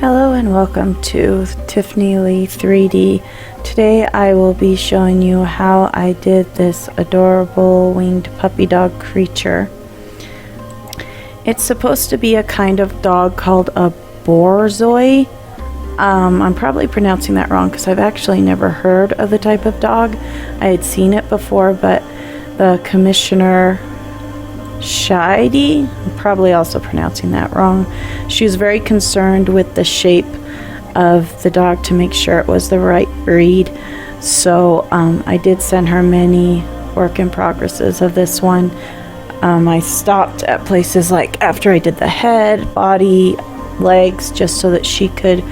Hello and welcome to Tiffany Lee 3D. Today I will be showing you how I did this adorable winged puppy dog creature. It's supposed to be a kind of dog called a borzoi. I'm probably pronouncing that wrong because I've actually never heard of the type of dog. I had seen it before, but the Commissioner Shidi, I'm probably also pronouncing that wrong. She was very concerned with the shape of the dog to make sure it was the right breed. So I did send her many work in progresses of this one. I stopped at places like after I did the head, body, legs, just so that she could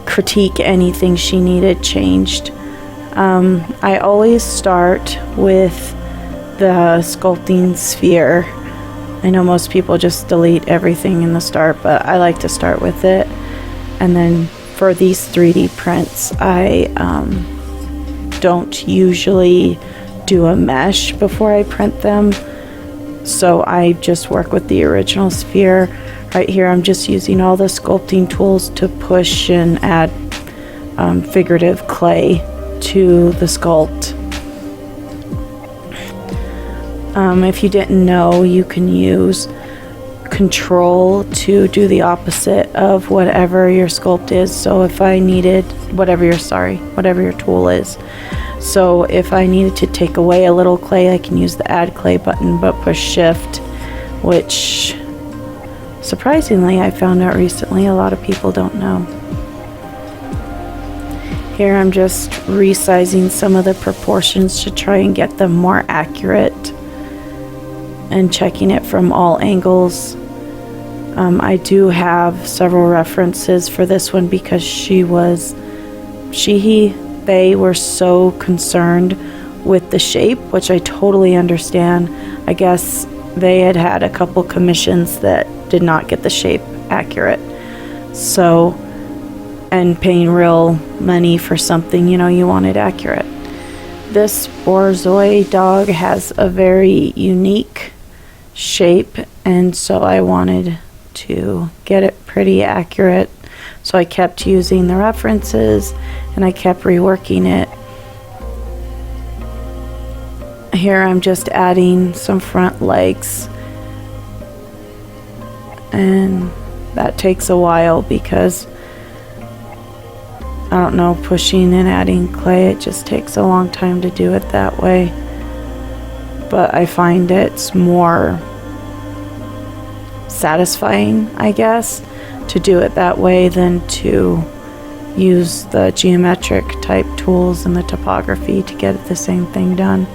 critique anything she needed changed. I always start with the sculpting sphere. I know most people just delete everything in the start, but I like to start with it. And then for these 3D prints, I don't usually do a mesh before I print them, so I just work with the original sphere. Right here I'm just using all the sculpting tools to push and add figurative clay to the sculpt. If you didn't know, you can use control to do the opposite of whatever your sculpt is. So if I needed whatever your tool is. So if I needed to take away a little clay, I can use the add clay button, but push shift, which surprisingly I found out recently a lot of people don't know. Here I'm just resizing some of the proportions to try and get them more accurate and checking it from all angles. I do have several references for this one because they were so concerned with the shape, which I totally understand. I guess they had a couple commissions that did not get the shape accurate. So, and paying real money for something, you want it accurate. This borzoi dog has a very unique shape, and so I wanted to get it pretty accurate. So I kept using the references and I kept reworking it. Here I'm just adding some front legs, and that takes a while because I don't know, pushing and adding clay, it just takes a long time to do it that way. But I find it's more satisfying, I guess, to do it that way than to use the geometric type tools and the topography to get the same thing done.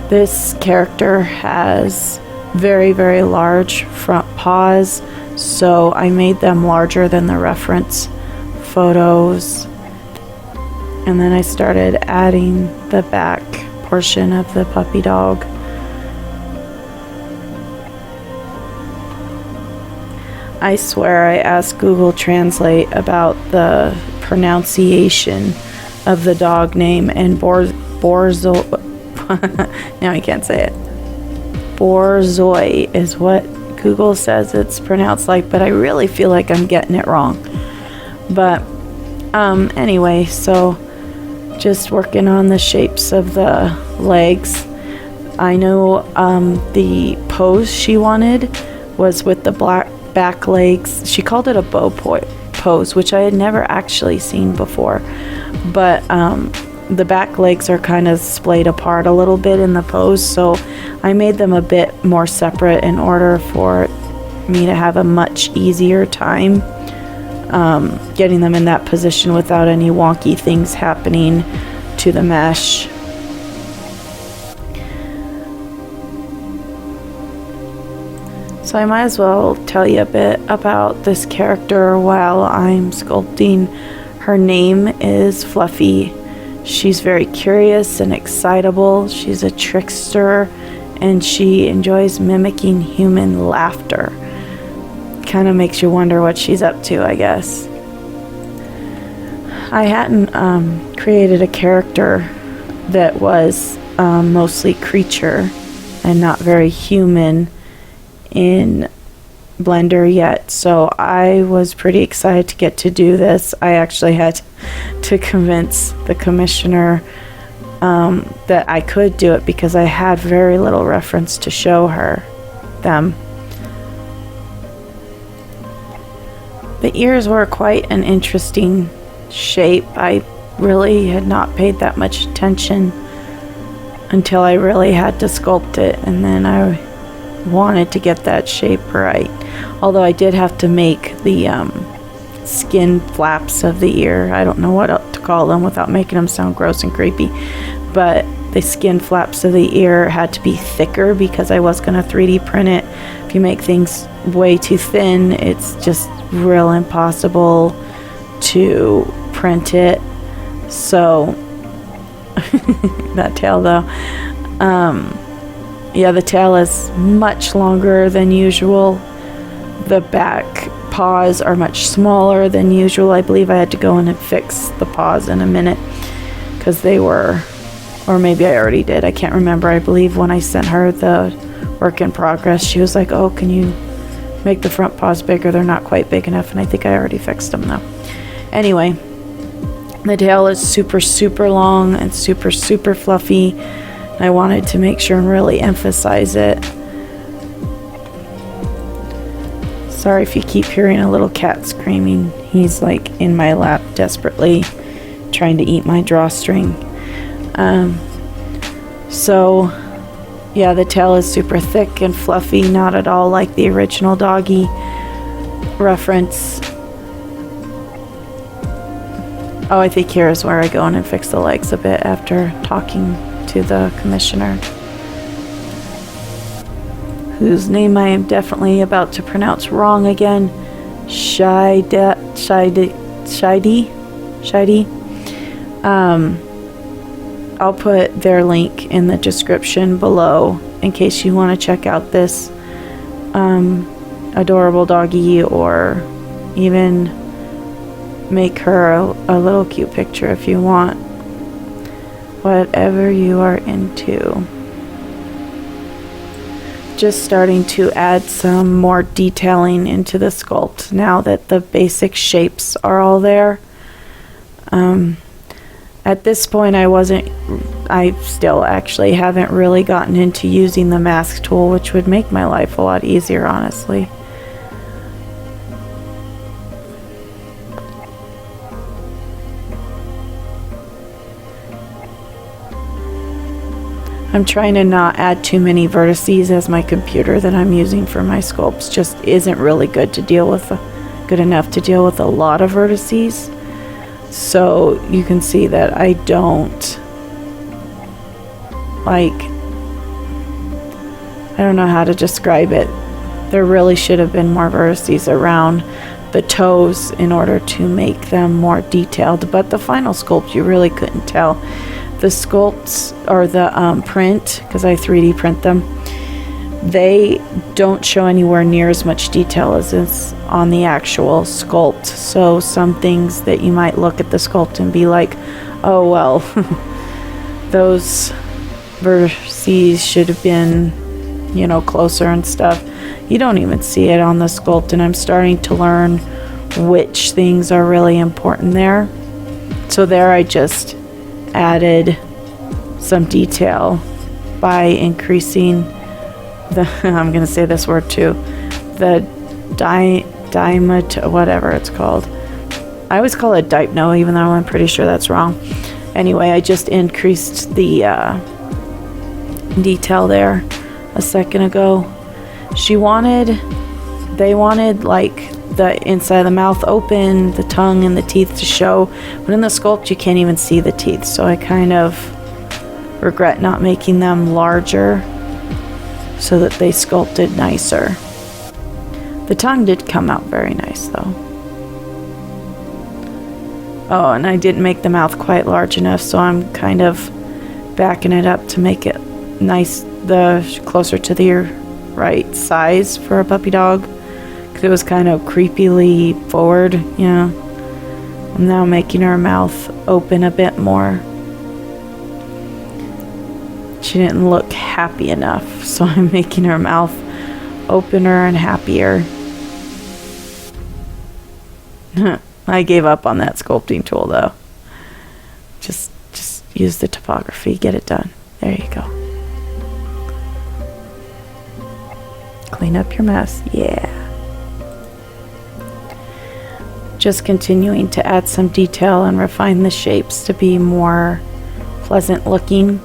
This character has very, very large front paws, so I made them larger than the reference photos, and then I started adding the back portion of the puppy dog. I swear I asked Google Translate about the pronunciation of the dog name, and borzoi now I can't say it. Borzoi is what Google says it's pronounced like, but I really feel like I'm getting it wrong. But anyway, so just working on the shapes of the legs. I know the pose she wanted was with the black back legs. She called it a bow pose, which I had never actually seen before. But the back legs are kind of splayed apart a little bit in the pose, so I made them a bit more separate in order for me to have a much easier time getting them in that position without any wonky things happening to the mesh. So I might as well tell you a bit about this character while I'm sculpting. Her name is Fluffy. She's very curious and excitable. She's a trickster, and she enjoys mimicking human laughter. Kind of makes you wonder what she's up to, I guess. I hadn't created a character that was mostly creature and not very human in blender yet, so I was pretty excited to get to do this. I actually had to convince the commissioner that I could do it because I had very little reference to show them. The ears were quite an interesting shape. I really had not paid that much attention until I really had to sculpt it, and then I wanted to get that shape right. Although I did have to make the skin flaps of the ear. I don't know what to call them without making them sound gross and creepy, but the skin flaps of the ear had to be thicker because I was going to 3D print it. If you make things way too thin, it's just real impossible to print it. So that tail though, yeah, the tail is much longer than usual. The back paws are much smaller than usual. I believe I had to go in and fix the paws in a minute because they were, or maybe I already did, I can't remember. I believe when I sent her the work in progress, she was like, oh, can you make the front paws bigger? They're not quite big enough, and I think I already fixed them though. Anyway, the tail is super long and super fluffy. I wanted to make sure and really emphasize it. Sorry if you keep hearing a little cat screaming. He's like in my lap desperately trying to eat my drawstring. So yeah, the tail is super thick and fluffy, not at all like the original doggy reference. Oh, I think here is where I go in and fix the legs a bit after talking to the commissioner, whose name I am definitely about to pronounce wrong again. Shidi. I'll put their link in the description below in case you want to check out this adorable doggy, or even make her a little cute picture if you want. Whatever you are into. Just starting to add some more detailing into the sculpt now that the basic shapes are all there. At this point I still actually haven't really gotten into using the mask tool, which would make my life a lot easier, honestly. I'm trying to not add too many vertices, as my computer that I'm using for my sculpts just isn't really good enough to deal with a lot of vertices. So you can see that I don't I don't know how to describe it. There really should have been more vertices around the toes in order to make them more detailed, but the final sculpt you really couldn't tell. The sculpts, or the print, because I 3D print them, they don't show anywhere near as much detail as is on the actual sculpt. So some things that you might look at the sculpt and be like, oh well, those vertices should have been, you know, closer and stuff. You don't even see it on the sculpt, and I'm starting to learn which things are really important there. So there I just added some detail by increasing the I'm gonna say this word too, the diameter, whatever it's called. I always call it dipno, even though I'm pretty sure that's wrong. Anyway, I just increased the detail there a second ago. They wanted like the inside of the mouth open, the tongue and the teeth to show, but in the sculpt you can't even see the teeth, so I kind of regret not making them larger so that they sculpted nicer. The tongue did come out very nice though. Oh, and I didn't make the mouth quite large enough, so I'm kind of backing it up to make it nice, closer to the right size for a puppy dog. It was kind of creepily forward, you know. I'm now making her mouth open a bit more. She didn't look happy enough, so I'm making her mouth opener and happier. I gave up on that sculpting tool though. Just use the topography, get it done. There you go. Clean up your mess. Yeah. Just continuing to add some detail and refine the shapes to be more pleasant looking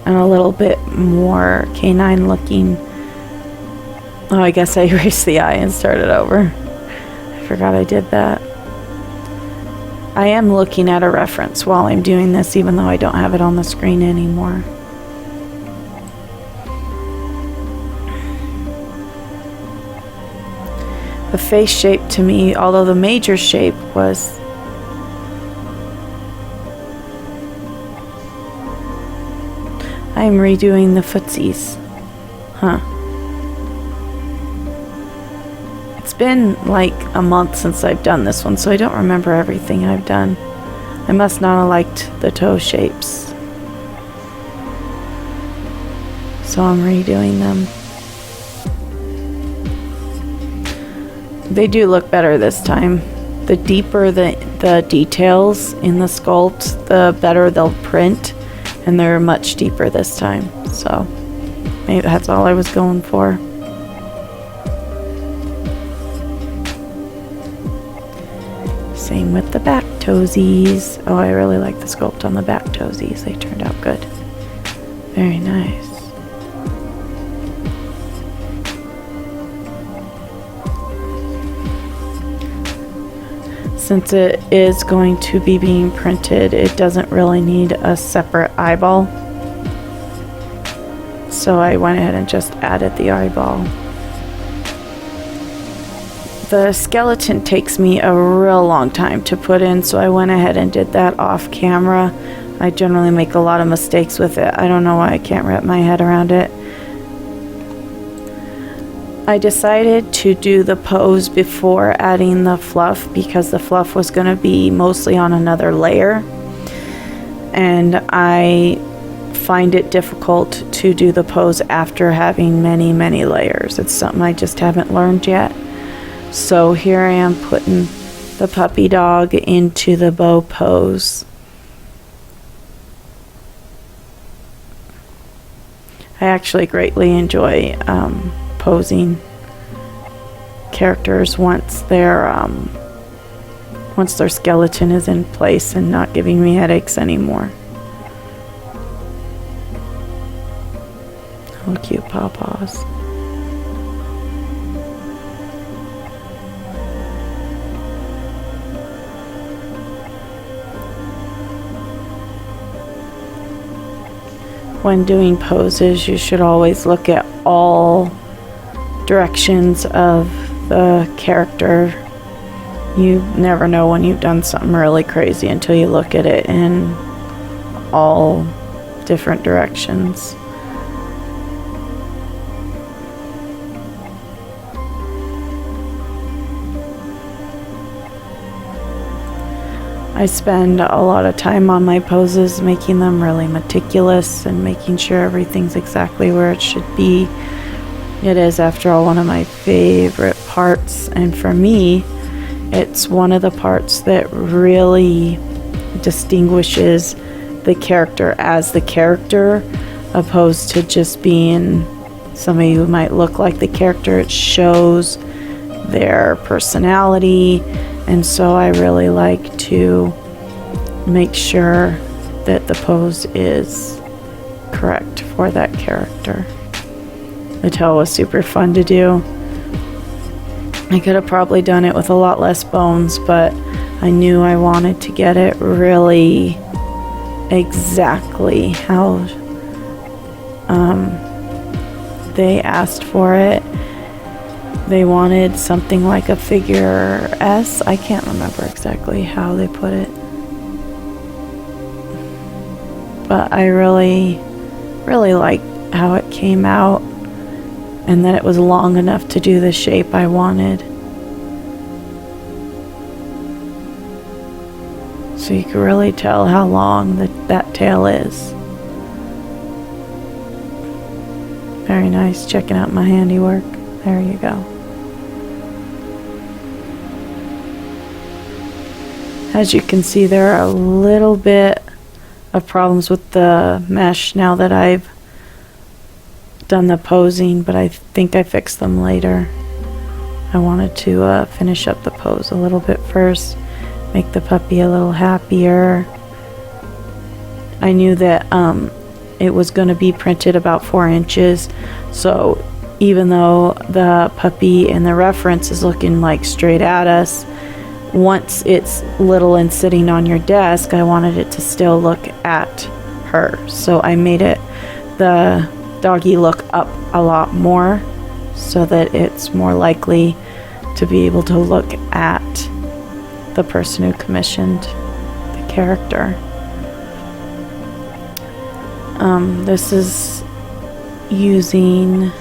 and a little bit more canine looking. Oh, I guess I erased the eye and started over. I forgot I did that. I am looking at a reference while I'm doing this, even though I don't have it on the screen anymore. The face shape to me, although the major shape was I'm redoing the footsies. Huh. It's been like a month since I've done this one, so I don't remember everything I've done. I must not have liked the toe shapes. So I'm redoing them. They do look better this time. The deeper the details in the sculpt, the better they'll print, and they're much deeper this time. So maybe that's all I was going for. Same with the back toesies. Oh, I really like the sculpt on the back toesies. They turned out good. Very nice. Since it is going to be being printed, it doesn't really need a separate eyeball. So I went ahead and just added the eyeball. The skeleton takes me a real long time to put in, so I went ahead and did that off camera. I generally make a lot of mistakes with it. I don't know why I can't wrap my head around it. I decided to do the pose before adding the fluff because the fluff was going to be mostly on another layer, and I find it difficult to do the pose after having many layers. It's something I just haven't learned yet. So here I am putting the puppy dog into the bow pose. I actually greatly enjoy posing characters once their skeleton is in place and not giving me headaches anymore. Oh, cute pawpaws. When doing poses, you should always look at all directions of the character. You never know when you've done something really crazy until you look at it in all different directions. I spend a lot of time on my poses, making them really meticulous and making sure everything's exactly where it should be. It is, after all, one of my favorite parts, and for me, it's one of the parts that really distinguishes the character as the character, opposed to just being somebody who might look like the character. It shows their personality, and so I really like to make sure that the pose is correct for that character. The toe was super fun to do. I could have probably done it with a lot less bones, but I knew I wanted to get it really exactly how they asked for it. They wanted something like a figure S. I can't remember exactly how they put it, but I really liked how it came out, and that it was long enough to do the shape I wanted. So you can really tell how long that tail is. Very nice. Checking out my handiwork. There you go. As you can see, there are a little bit of problems with the mesh now that I've done the posing, but I think I fixed them later. I wanted to finish up the pose a little bit first, make the puppy a little happier. I knew that it was going to be printed about 4 inches, so even though the puppy in the reference is looking like straight at us, once it's little and sitting on your desk, I wanted it to still look at her. So I made it the doggy look up a lot more so that it's more likely to be able to look at the person who commissioned the character. This is using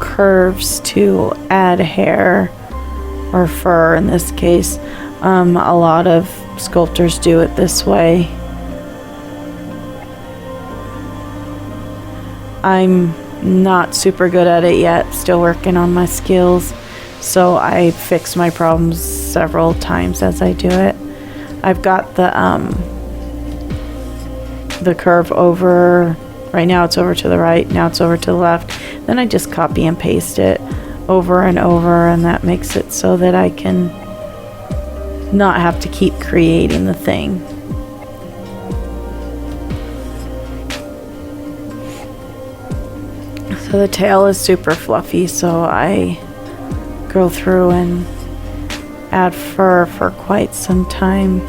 curves to add hair or fur in this case. A lot of sculptors do it this way. I'm not super good at it yet, still working on my skills, so I fix my problems several times as I do it. I've got the curve over, right now it's over to the right, now it's over to the left, then I just copy and paste it over and over, and that makes it so that I can not have to keep creating the thing. So the tail is super fluffy, so I go through and add fur for quite some time.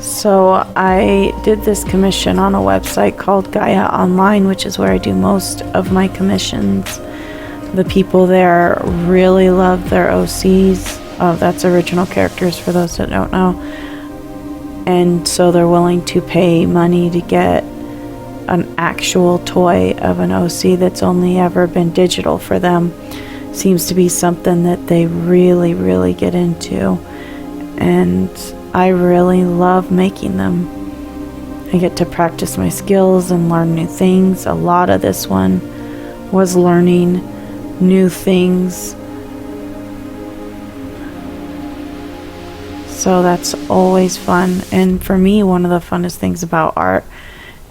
So I did this commission on a website called Gaia Online, which is where I do most of my commissions. The people there really love their OCs. That's original characters for those that don't know. And so they're willing to pay money to get an actual toy of an OC that's only ever been digital for them. Seems to be something that they really, really get into. And I really love making them. I get to practice my skills and learn new things. A lot of this one was learning new things. So that's always fun. And for me, one of the funnest things about art,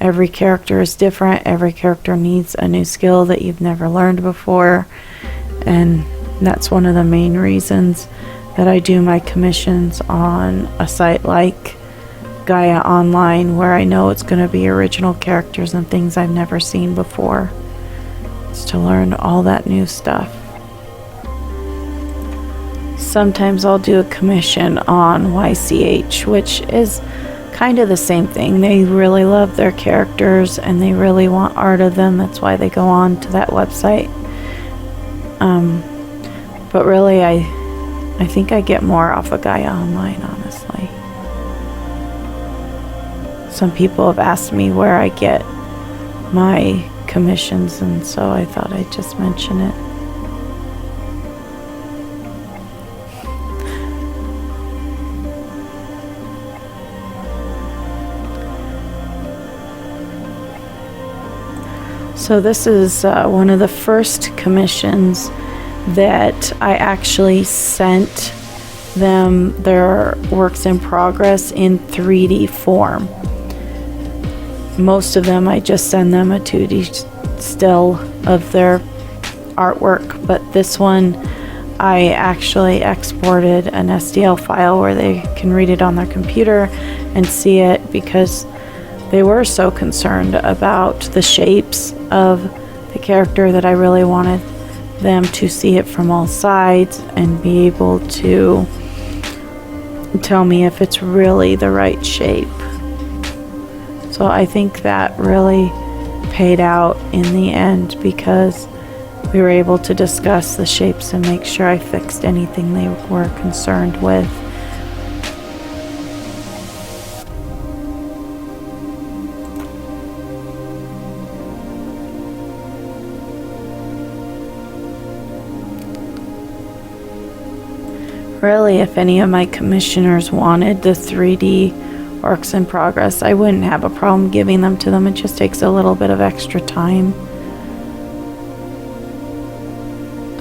every character is different. Every character needs a new skill that you've never learned before. And that's one of the main reasons that I do my commissions on a site like Gaia Online, where I know it's going to be original characters and things I've never seen before. It's to learn all that new stuff. Sometimes I'll do a commission on YCH, which is kind of the same thing. They really love their characters and they really want art of them. That's why they go on to that website. But really, I think I get more off of Gaia Online, honestly. Some people have asked me where I get my commissions, and so I thought I'd just mention it. So this is one of the first commissions that I actually sent them their works in progress in 3D form. Most of them I just send them a 2D still of their artwork, but this one I actually exported an STL file where they can read it on their computer and see it, because they were so concerned about the shapes of the character that I really wanted them to see it from all sides and be able to tell me if it's really the right shape. So I think that really paid out in the end, because we were able to discuss the shapes and make sure I fixed anything they were concerned with. Really, if any of my commissioners wanted the 3D works in progress, I wouldn't have a problem giving them to them. It just takes a little bit of extra time.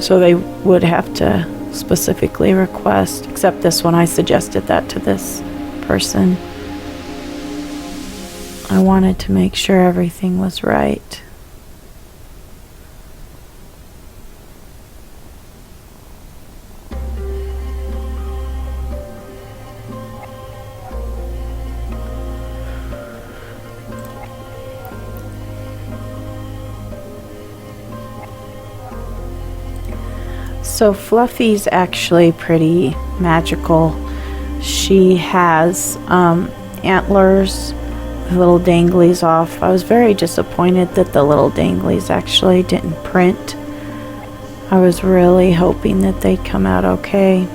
So they would have to specifically request, except this one I suggested that to this person. I wanted to make sure everything was right. So Fluffy's actually pretty magical. She has antlers with little danglies off. I was very disappointed that the little danglies actually didn't print. I was really hoping that they'd come out okay.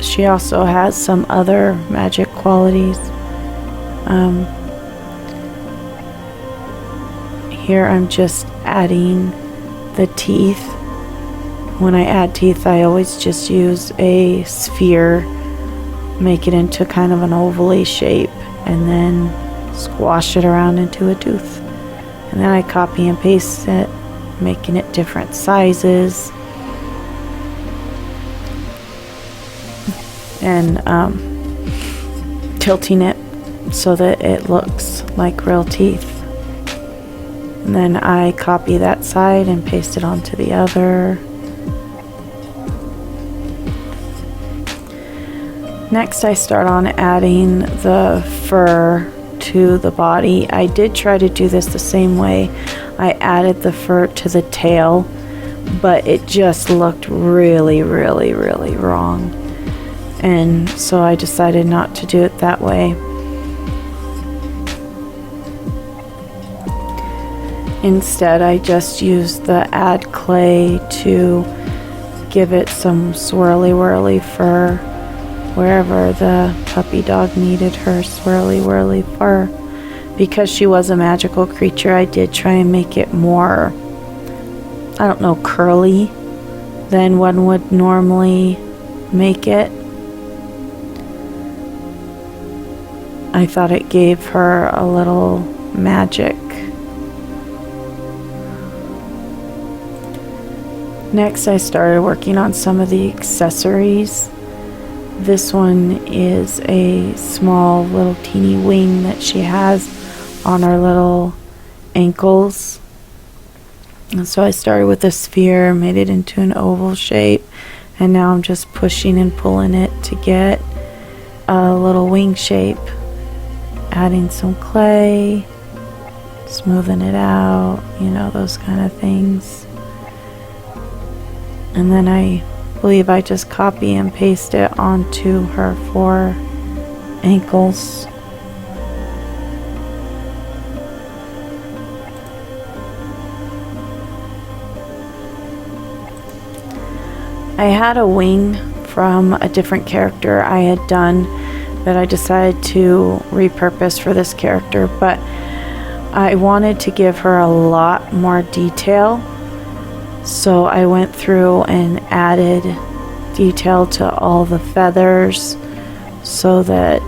She also has some other magic qualities. Here I'm just adding the teeth. When I add teeth, I always just use a sphere, make it into kind of an oval-y shape, and then squash it around into a tooth. And then I copy and paste it, making it different sizes. And tilting it so that it looks like real teeth. And then I copy that side and paste it onto the other. Next, I start on adding the fur to the body. I did try to do this the same way. I added the fur to the tail, but it just looked really, really, really wrong. And so I decided not to do it that way. Instead, I just used the add clay to give it some swirly whirly fur wherever the puppy dog needed her swirly whirly fur. Because she was a magical creature, I did try and make it more, I don't know, curly than one would normally make it. I thought it gave her a little magic. Next, I started working on some of the accessories. This one is a small little teeny wing that she has on her little ankles. And so I started with a sphere, made it into an oval shape, and now I'm just pushing and pulling it to get a little wing shape. Adding some clay, smoothing it out, you know, those kind of things. And then I believe I just copy and paste it onto her 4 ankles. I had a wing from a different character I had done that I decided to repurpose for this character, but I wanted to give her a lot more detail. So I went through and added detail to all the feathers so that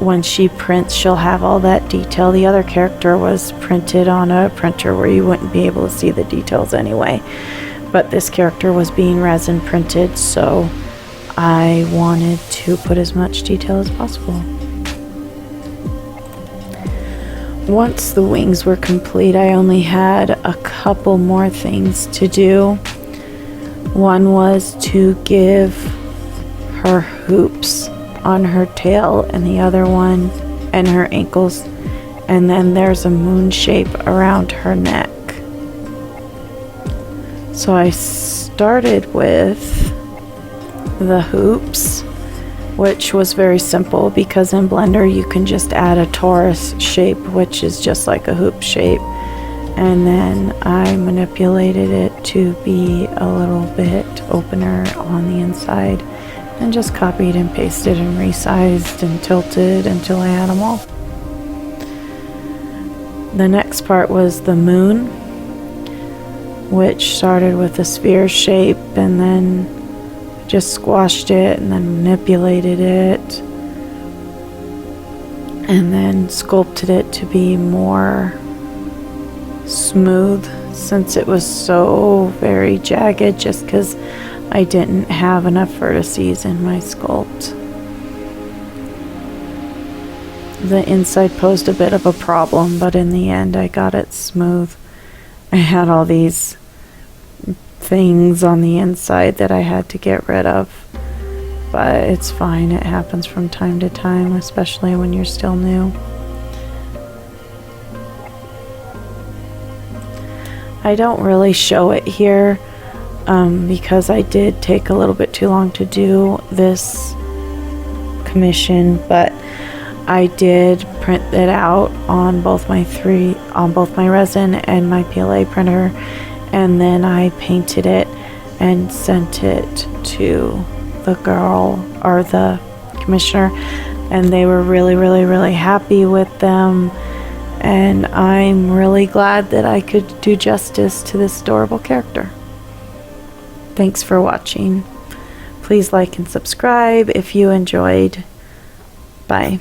when she prints, she'll have all that detail. The other character was printed on a printer where you wouldn't be able to see the details anyway. But this character was being resin printed, so I wanted to put as much detail as possible. Once the wings were complete, I only had a couple more things to do. One was to give her hoops on her tail, and the other one and her ankles, and then there's a moon shape around her neck. So I started with the hoops, which was very simple because in Blender you can just add a torus shape, which is just like a hoop shape, and then I manipulated it to be a little bit opener on the inside and just copied and pasted and resized and tilted until I had them all. The next part was the moon, which started with a sphere shape and then just squashed it and then manipulated it and then sculpted it to be more smooth since it was so very jagged, just because I didn't have enough vertices in my sculpt. The inside posed a bit of a problem, but in the end I got it smooth. I had all these things on the inside that I had to get rid of, but it's fine. It happens from time to time, especially when you're still new. I don't really show it here because I did take a little bit too long to do this commission, but I did print it out on both my resin and my PLA printer, and then I painted it and sent it to the girl or the commissioner, and they were really happy with them, and I'm really glad that I could do justice to this adorable character. Thanks for watching. Please like and subscribe if you enjoyed. Bye.